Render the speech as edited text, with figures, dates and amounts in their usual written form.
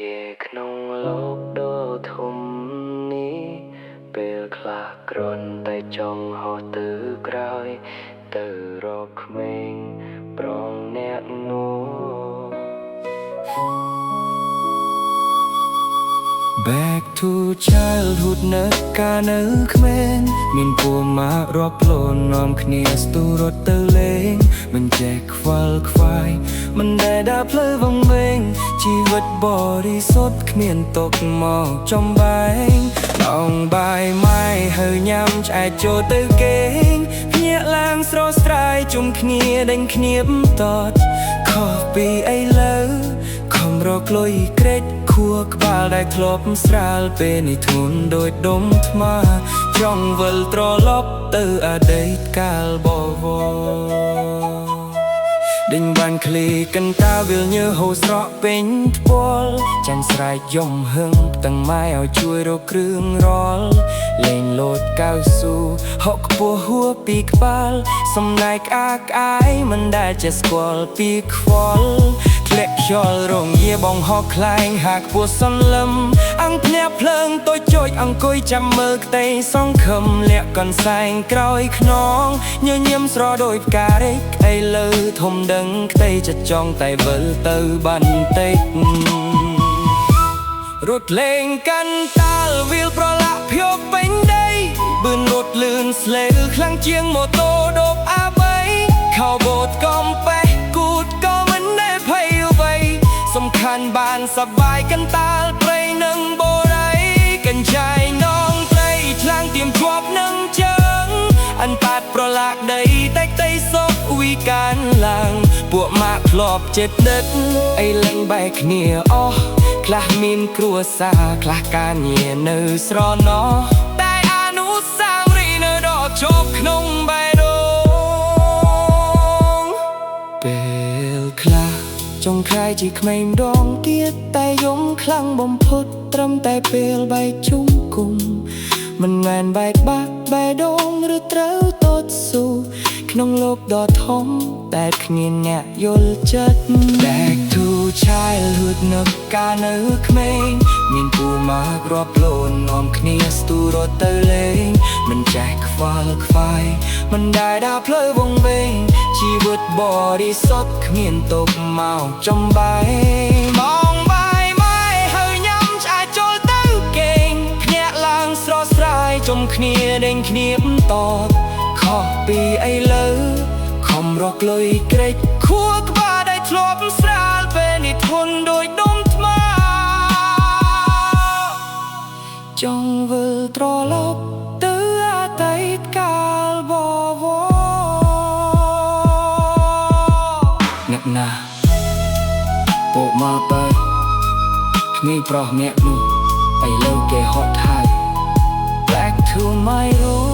ជាក្នុងលោកដ៏ធំនេះពេលខ្លះគ្រាន់តែចង់ហោះទៅក្រោយទៅរកក្មេងប្រងអ្នកនោះ Back to childhood នៅកាលនៅក្មេងមានពួកម៉ាក់រាប់លន់នាំគ្នាស្ទុះរត់ទៅលេងមិនចេះខ្វល់ខ្វាយមិនដែលដើរផ្លូវវង្វេងជីវិតបរិសុទ្ធគ្មានទុកមកចំបែងម៉ោងបាយម៉ាយហើយញ៉ាំឆ្អែតចូលទៅគេងភ្ញាក់ឡើងស្រស់ស្រាយជុំគ្នាដេញគ្នាបន្តខុសពីឥឡូវខំរកលុយក្រេតខួរក្បាលដែលធ្លាប់ស្រាលពេលនេះធូនដូចដុំថ្មចង់វិលត្រឡប់ទៅអតីតកាលបវរដេញបានឃ្លីកន្តាវិលញើហូរស្រក់ពេញផ្ពាល់ចាញ់ស្រែកយំហឹងទាំងម៉ែឲ្យជួយរកគ្រឿងរាល់លេងលោតកៅស៊ូហុកខ្ពស់ហួរពីក្បាលសំណែកក្អាកក្អាយមិនដែលចេះស្គាល់ពីខ្វល់ធ្លាក់ខ្យល់រងយាបងហកខ្លែងហាក់ពោះសន្លឹមអង្គភ្នាក់ភ្លើងតូចចុចអង្គុយចាំមើលក្តីសង្ឃឹមលាក់កន្សែងក្រោយខ្នងញញឹមស្រដោយផ្ការិចក្ដីលើធំដឹងក្តីចិត្តចង់តែវិលទៅបន្តិចរត់លេងកាន់តាលវាលប្រឡាក់ភៀវពេញដីបឿនរត់លឿនស្លេលខ្លាំងជាងម៉ូតូដប់អាបីខោបូតកំប៉េះគូតក៏មិនដែលភ័យអ្វីសំខាន់បានសប្បាយកន្តាលព្រៃនឹងបូរីកញ្ឆៃនងព្រៃឆ្លាំងទៀមជាប់នឹងជើងអន្តាតប្រឡាក់ដីតែក្តីសុខវិការឡើងពួកម៉ាក់ធ្លាប់ចិត្តដិតអីលឹងបែកគ្នាអស់ខ្លះមានគ្រួសារខ្លះការងារនៅស្រណោះតែអនុស្សាវរីយ៍នៅដល់ជប់ក្នុងបេះដូងពេលខ្លះចង់ខ្លាយជាក្មេងម្ដងទៀតតែយំខ្លាំងបំផុតត្រឹមតែពេលបែកជុំគុំមិនមែនបែកបាក់បេះដូងឬត្រូវតស៊ូក្នុងលោកដ៏ធំតែគ្មានអ្នកយល់ចិត្ត Back to childhood នៅកាលនៅក្មេងមានពូម៉ាក់រាប់លន់នាំគ្នាស្ទុះរត់ទៅលេងមិនចេះខ្វល់ខ្វាយមិនដែលដើរផ្លូវវង្វេងជីវិតបរិសុទ្ធគ្មានទុកមកចំបែងម៉ោងបាយម៉ាយហើយញ៉ាំឆ្អែតចូលទៅគេងភ្ញាក់ឡើងស្រស់ស្រាយជុំគ្នាដេញគ្នាបន្តខុសពីឥឡូវខំរកលុយក្រេតខួរក្បាលដែលធ្លាប់ស្រាលពេលនេះធន់ដូចដុំថ្មចង់វិលត្រឡប់ទៅអតីតកាលបវរអ្នកណាពួកមកបើក្មេងប្រុសអ្នកនោះឥឡូវគេហត់ហើយ Back to my room